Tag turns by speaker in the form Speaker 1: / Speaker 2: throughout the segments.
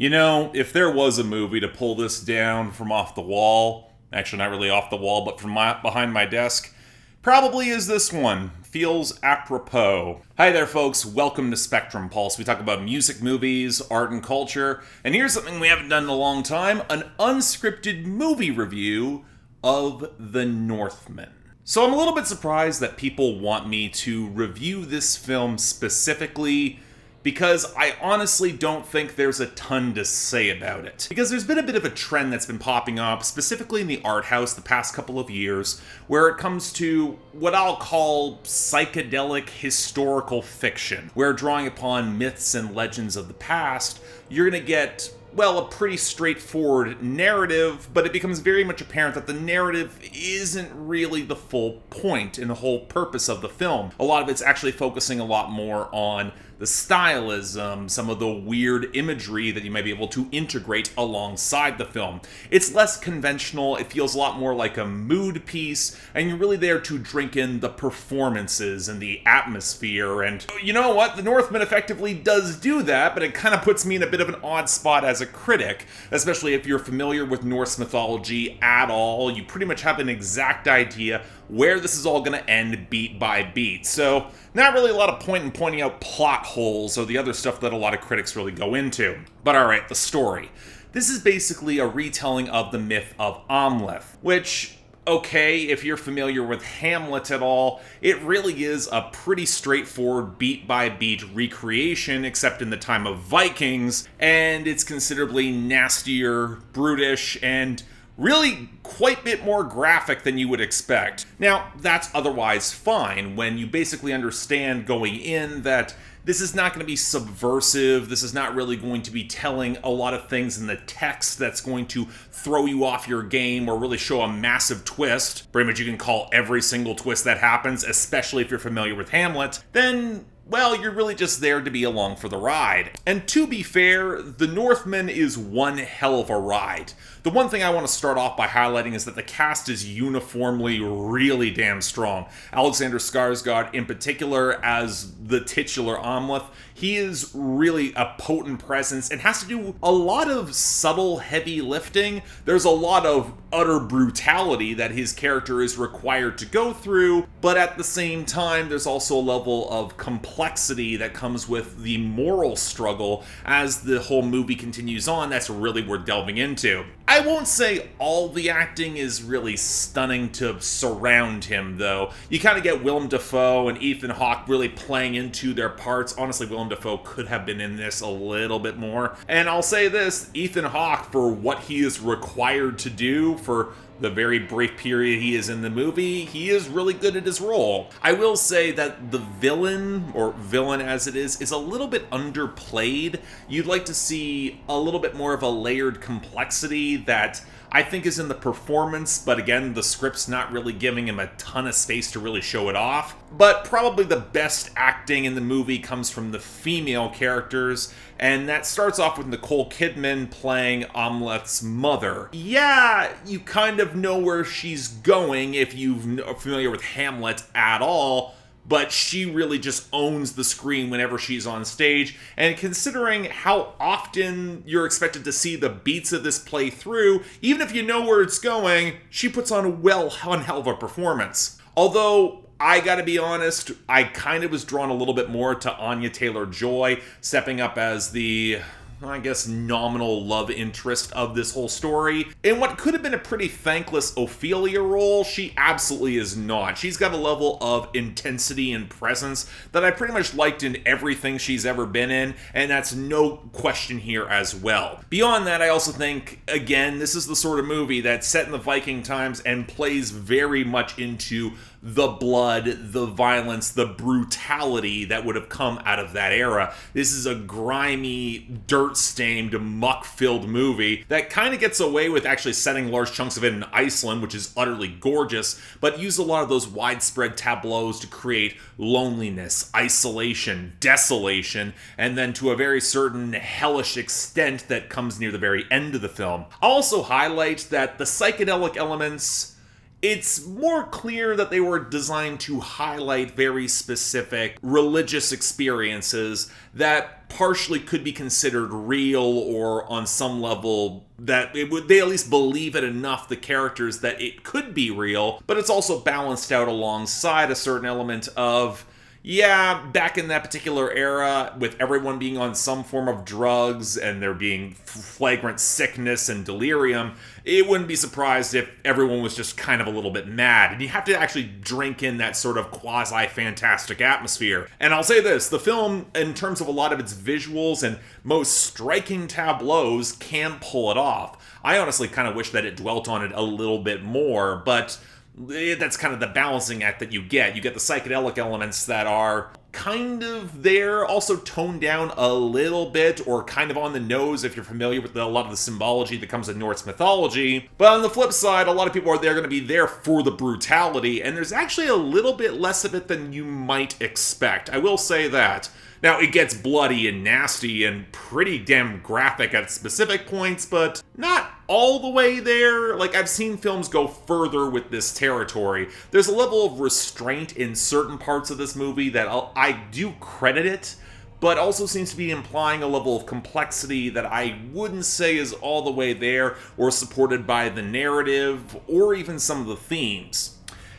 Speaker 1: You know, if there was a movie to pull this down from off the wall, actually not really off the wall, but from behind my desk, probably is this one. Feels apropos. Hi there, folks. Welcome to Spectrum Pulse. We talk about music, movies, art, and culture. And here's something we haven't done in a long time, an unscripted movie review of The Northman. So I'm a little bit surprised that people want me to review this film specifically, because I honestly don't think there's a ton to say about it. Because there's been a bit of a trend that's been popping up, specifically in the art house the past couple of years, where it comes to what I'll call psychedelic historical fiction, where drawing upon myths and legends of the past, you're gonna get, well, a pretty straightforward narrative, but it becomes very much apparent that the narrative isn't really the full point and the whole purpose of the film. A lot of it's actually focusing a lot more on the stylism, some of the weird imagery that you might be able to integrate alongside the film. It's less conventional, it feels a lot more like a mood piece, and you're really there to drink in the performances and the atmosphere, and you know what? The Northman effectively does do that, but it kind of puts me in a bit of an odd spot as a critic, especially if you're familiar with Norse mythology at all. You pretty much have an exact idea where this is all going to end beat by beat. So, not really a lot of point in pointing out plot holes or the other stuff that a lot of critics really go into. But alright, the story. This is basically a retelling of the myth of Amleth, which, okay, if you're familiar with Hamlet at all, it really is a pretty straightforward beat-by-beat recreation, except in the time of Vikings, and it's considerably nastier, brutish, and really quite a bit more graphic than you would expect. Now, that's otherwise fine when you basically understand going in that this is not going to be subversive, this is not really going to be telling a lot of things in the text that's going to throw you off your game or really show a massive twist. Pretty much you can call every single twist that happens, especially if you're familiar with Hamlet, then well, you're really just there to be along for the ride. And to be fair, The Northman is one hell of a ride. The one thing I want to start off by highlighting is that the cast is uniformly really damn strong. Alexander Skarsgård, in particular, as the titular Amleth, he is really a potent presence and has to do a lot of subtle heavy lifting. There's a lot of utter brutality that his character is required to go through, but at the same time, there's also a level of complexity that comes with the moral struggle as the whole movie continues on. That's really what we're delving into. I won't say all the acting is really stunning to surround him, though. You kind of get Willem Dafoe and Ethan Hawke really playing into their parts. Honestly, Willem Dafoe could have been in this a little bit more. And I'll say this, Ethan Hawke, for what he is required to do for the very brief period he is in the movie, he is really good at his role. I will say that the villain, or villain as it is a little bit underplayed. You'd like to see a little bit more of a layered complexity that I think is in the performance, but again, the script's not really giving him a ton of space to really show it off. But probably the best acting in the movie comes from the female characters, and that starts off with Nicole Kidman playing Amleth's mother. Yeah, you kind of know where she's going if you're familiar with Hamlet at all, but she really just owns the screen whenever she's on stage, and considering how often you're expected to see the beats of this play through, even if you know where it's going, she puts on one hell of a performance. Although, I gotta be honest, I kind of was drawn a little bit more to Anya Taylor-Joy, stepping up as the, I guess, nominal love interest of this whole story. In what could have been a pretty thankless Ophelia role, she absolutely is not. She's got a level of intensity and presence that I pretty much liked in everything she's ever been in, and that's no question here as well. Beyond that, I also think, again, this is the sort of movie that's set in the Viking times and plays very much into the blood, the violence, the brutality that would have come out of that era. This is a grimy, dirt-stained, muck-filled movie that kind of gets away with actually setting large chunks of it in Iceland, which is utterly gorgeous, but use a lot of those widespread tableaus to create loneliness, isolation, desolation, and then to a very certain hellish extent that comes near the very end of the film. I'll also highlight that the psychedelic elements It's more clear that they were designed to highlight very specific religious experiences that partially could be considered real, or on some level that they at least believe it enough, the characters, that it could be real, but it's also balanced out alongside a certain element of, yeah, back in that particular era, with everyone being on some form of drugs and there being flagrant sickness and delirium, it wouldn't be surprised if everyone was just kind of a little bit mad. And you have to actually drink in that sort of quasi-fantastic atmosphere. And I'll say this, the film, in terms of a lot of its visuals and most striking tableaus, can pull it off. I honestly kind of wish that it dwelt on it a little bit more, but that's kind of the balancing act that you get. You get the psychedelic elements that are kind of there, also toned down a little bit, or kind of on the nose if you're familiar with a lot of the symbology that comes in Norse mythology. But on the flip side, a lot of people are going to be there for the brutality, and there's actually a little bit less of it than you might expect. I will say that. Now, it gets bloody and nasty and pretty damn graphic at specific points, but not all the way there. Like, I've seen films go further with this territory. There's a level of restraint in certain parts of this movie that I do credit it, but also seems to be implying a level of complexity that I wouldn't say is all the way there or supported by the narrative or even some of the themes.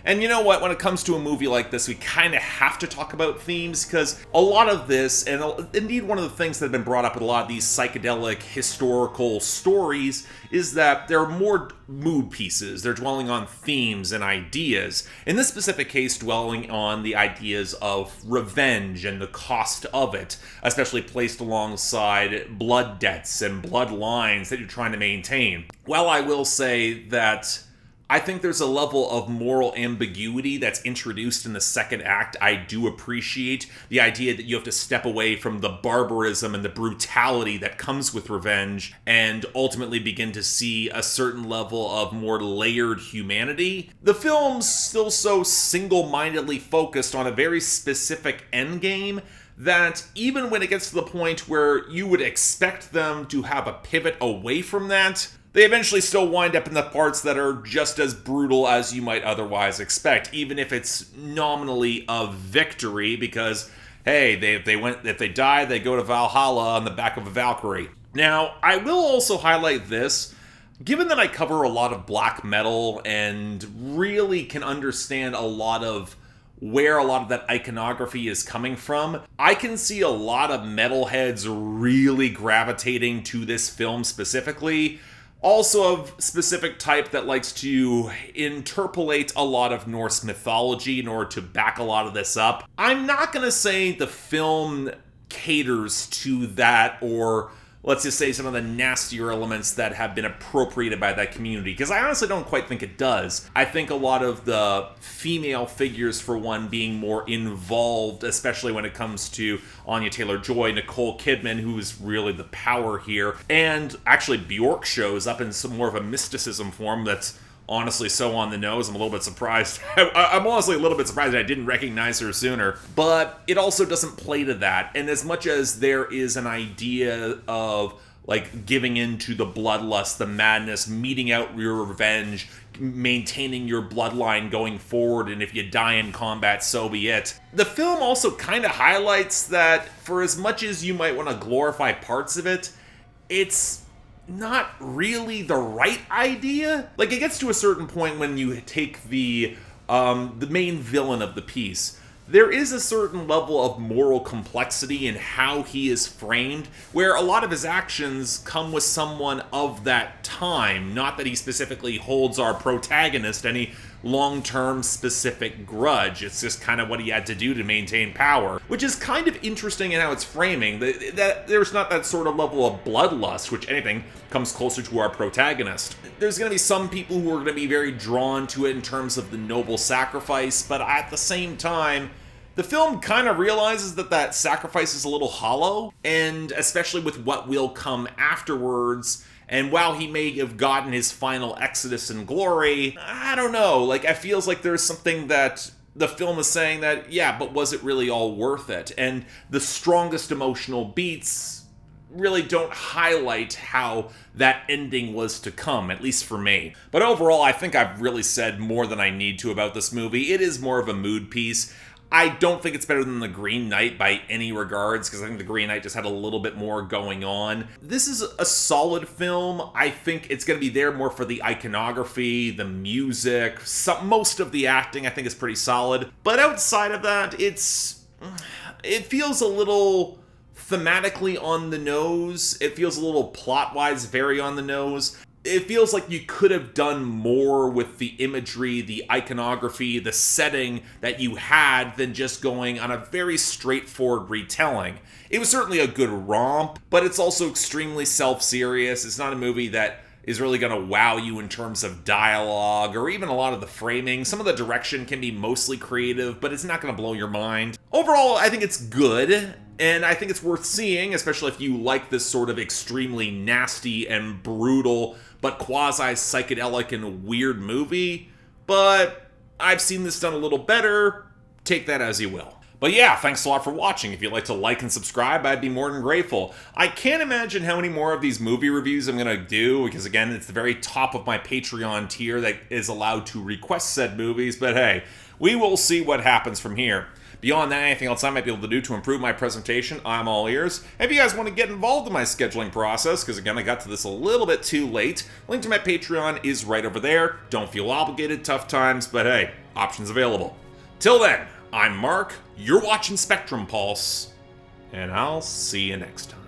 Speaker 1: And you know what, when it comes to a movie like this, we kind of have to talk about themes, because a lot of this, and indeed one of the things that have been brought up with a lot of these psychedelic historical stories, is that they're more mood pieces. They're dwelling on themes and ideas. In this specific case, dwelling on the ideas of revenge and the cost of it, especially placed alongside blood debts and bloodlines that you're trying to maintain. Well, I will say that I think there's a level of moral ambiguity that's introduced in the second act. I do appreciate the idea that you have to step away from the barbarism and the brutality that comes with revenge and ultimately begin to see a certain level of more layered humanity. The film's still so single-mindedly focused on a very specific endgame that even when it gets to the point where you would expect them to have a pivot away from that, they eventually still wind up in the parts that are just as brutal as you might otherwise expect, even if it's nominally a victory, because, hey, if they die, they go to Valhalla on the back of a Valkyrie. Now, I will also highlight this. Given that I cover a lot of black metal and really can understand a lot of where a lot of that iconography is coming from, I can see a lot of metalheads really gravitating to this film specifically. Also of specific type that likes to interpolate a lot of Norse mythology in order to back a lot of this up. I'm not going to say the film caters to that, or let's just say some of the nastier elements that have been appropriated by that community, because I honestly don't quite think it does. I think a lot of the female figures, for one, being more involved, especially when it comes to Anya Taylor-Joy, Nicole Kidman, who is really the power here, and actually Bjork shows up in some more of a mysticism form that's honestly so on the nose. I'm a little bit surprised. I'm honestly a little bit surprised that I didn't recognize her sooner. But it also doesn't play to that. And as much as there is an idea of like giving into the bloodlust, the madness, meting out your revenge, maintaining your bloodline going forward, and if you die in combat, so be it. The film also kind of highlights that for as much as you might want to glorify parts of it, it's not really the right idea. Like, it gets to a certain point when you take the main villain of the piece. There is a certain level of moral complexity in how he is framed, where a lot of his actions come with someone of that time. Not that he specifically holds our protagonist any long-term specific grudge. It's just kind of what he had to do to maintain power, which is kind of interesting in how it's framing. That there's not that sort of level of bloodlust, which anything comes closer to our protagonist. There's going to be some people who are going to be very drawn to it in terms of the noble sacrifice, but at the same time, the film kind of realizes that that sacrifice is a little hollow, and especially with what will come afterwards. And while he may have gotten his final exodus in glory, I don't know, like, I feels like there's something that the film is saying that, yeah, but was it really all worth it? And the strongest emotional beats really don't highlight how that ending was to come, at least for me. But overall, I think I've really said more than I need to about this movie. It is more of a mood piece. I don't think it's better than The Green Knight by any regards, because I think The Green Knight just had a little bit more going on. This is a solid film. I think it's going to be there more for the iconography, the music, most of the acting I think is pretty solid. But outside of that, it feels a little thematically on the nose. It feels a little plot-wise very on the nose. It feels like you could have done more with the imagery, the iconography, the setting that you had than just going on a very straightforward retelling. It was certainly a good romp, but it's also extremely self-serious. It's not a movie that is really going to wow you in terms of dialogue or even a lot of the framing. Some of the direction can be mostly creative, but it's not going to blow your mind. Overall, I think it's good, and I think it's worth seeing, especially if you like this sort of extremely nasty and brutal but quasi-psychedelic and weird movie. But I've seen this done a little better. Take that as you will. But yeah, thanks a lot for watching. If you'd like to like and subscribe, I'd be more than grateful. I can't imagine how many more of these movie reviews I'm going to do, because again, it's the very top of my Patreon tier that is allowed to request said movies, but hey, we will see what happens from here. Beyond that, anything else I might be able to do to improve my presentation, I'm all ears. If you guys want to get involved in my scheduling process, because again, I got to this a little bit too late, link to my Patreon is right over there. Don't feel obligated, tough times, but hey, options available. Till then, I'm Mark, you're watching Spectrum Pulse, and I'll see you next time.